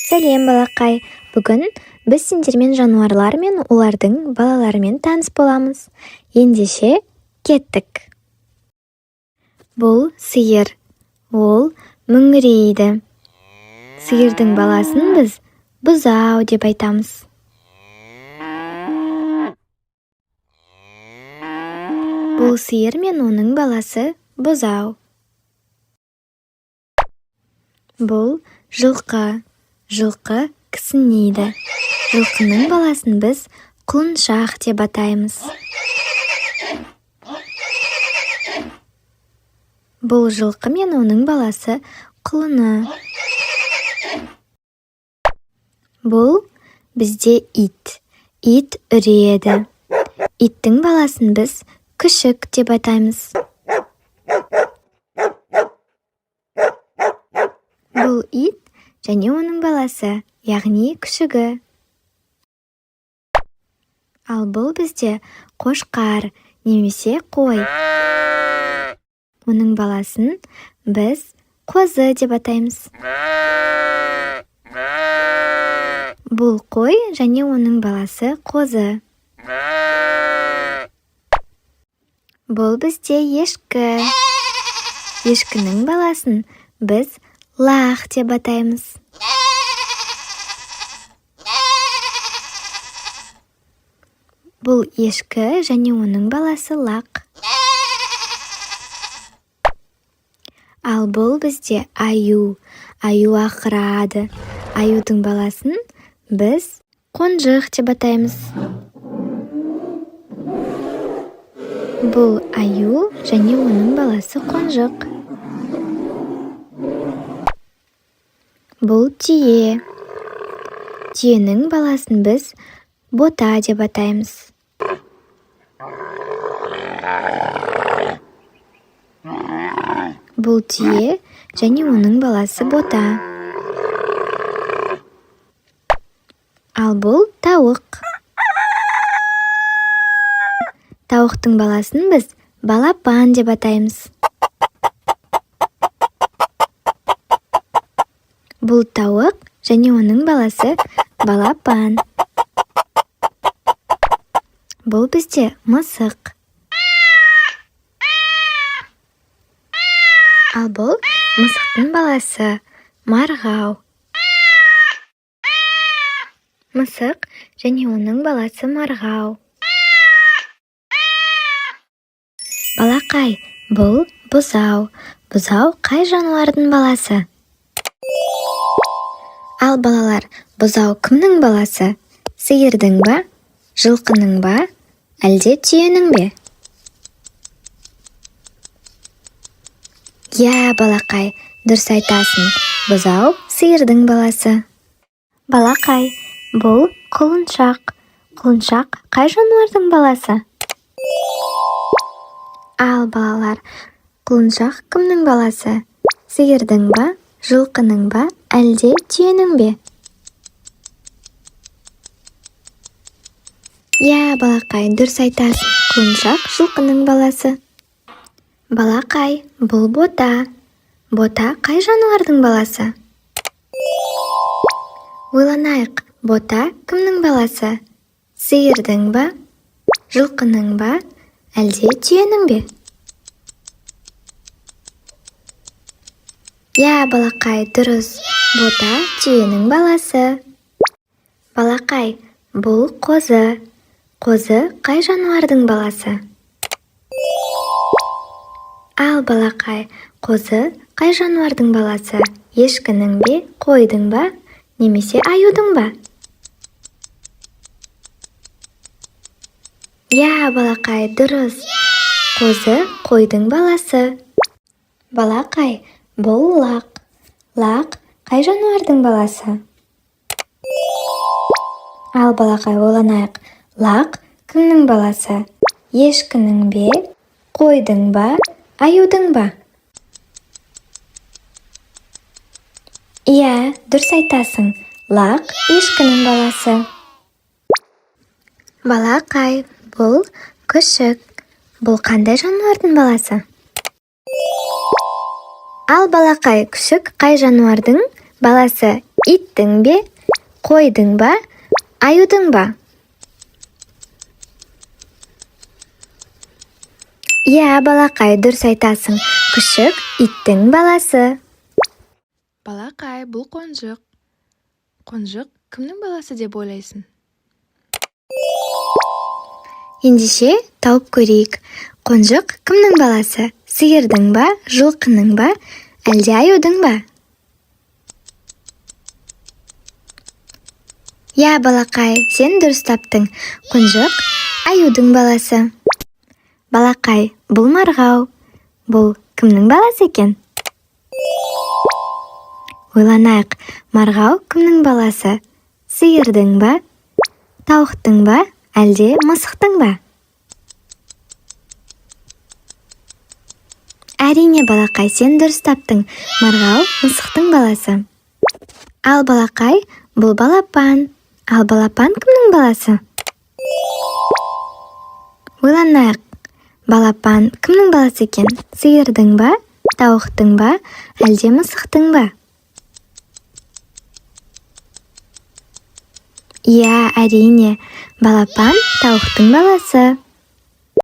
Сәлем балақай, бүгін біз сендермен жануарлар мен олардың балаларымен таныс боламыз. Ендеше кеттік. Бұл сиыр, ол мүңірейді. Сиырдың баласын біз бұзау деп айтамыз. Бұл сиыр мен оның баласы бұзау. Бұл жылқы. Жылқы кісінейді. Жылқының баласын біз құлыншақ деп атаймыз. Бұл жылқы мен оның баласы құлыны. Бұл бізде ит. Ит үреді. Иттің баласын біз күшік деп атаймыз. Бұл ит және оның баласы, яғни күшігі. Ал бұл бізде қошқар немесе қой. Оның баласын біз қозы деп атаймыз. Бұл қой және оның баласы қозы. Бұл бізде ешкі. Ешкінің баласын біз лақ деп атаймыз. Бұл ешкі және оның баласы лақ. Ал бұл бізде аю. Аю ақырады. Аюдың баласын біз қонжық деп атаймыз. Бұл аю және оның баласы қонжық. Бұл түйе. Түйенің баласын біз бота деп атаймыз. Бұл түйе және оның баласы бота. Ал бұл тауық. Тауықтың баласын біз балапан деп атаймыз. Бұл тауық және оның баласы балапан. Бұл бізде мысық. Ал бұл мысықтың баласы марғау. Мысық және оның баласы марғау. Балақай, бұл бұзау. Бұзау қай жануардың баласы? Ал балалар, бұзау кімнің баласы? Сиырдың ба, жылқының ба, әлде түйенің бе? Я, балақай, дұрыс айтасың. Бұзау сиырдың баласы. Балақай, бұл құлыншақ. Құлыншақ қай жануардың баласы? Ал балалар, құлыншақ кімнің баласы? Сиырдың ба, жылқының ба, әлде түйенің бе? Я, балақай, дұрыс айтасың. Құлыншақ жылқының баласы. Балақай, бұл бота. Бота қай жануардың баласы? Ойланайық, бота кімнің баласы? Сиырдың ба, жылқының ба, әлде түйенің бе? Я, балақай, дұрыс. Бота түйенің баласы. Балақай, бұл қозы. Қозы қай жануардың баласы? Ал балақай, қозы қай жануардың баласы? Ешкінің бе, қойдың ба, немесе аюдың ба? Я, балақай, дұрыс. Қозы қойдың баласы. Балақай, бұл лақ. Лақ қай жануардың баласы? Ал балақай, ойланайық. Лақ кімнің баласы? Ешкінің бе, қойдың ба, аюдың ба? Иә, дұрыс айтасың. Лақ ешкінің баласы. Балақай, бұл күшік. Бұл қандай жануардың баласы? Ал балақай, күшік қай жануардың баласы? Иттің бе? Қойдың ба? Аюдың ба? Иә, балақай, дұрыс айтасың. Күшік иттің баласы. Балақай, бұл қонжық. Қонжық кімнің баласы деп ойлайсың? Ендеше тауып көрейік. Қонжық кімнің баласы? Сиырдың ба, жылқының ба, әлде аюдың ба? Иә, балақай, сен дұрыс таптың. Қонжық аюдың баласы. Балақай, бұл марғау. Бұл кімнің баласы екен? Ойланайық, марғау кімнің баласы? Сиырдың ба, тауықтың ба, әлде мысықтың ба? Әрине, балақай, сен дұрыс таптың. Марғау мысықтың баласы. Ал балақай, бұл балапан. Ал балапан кімнің баласы? Ойланайық. Балапан кімнің баласы екен? Сиырдың ба, тауықтың ба, әлде мысықтың ба? Иә, әрине, балапан тауықтың баласы.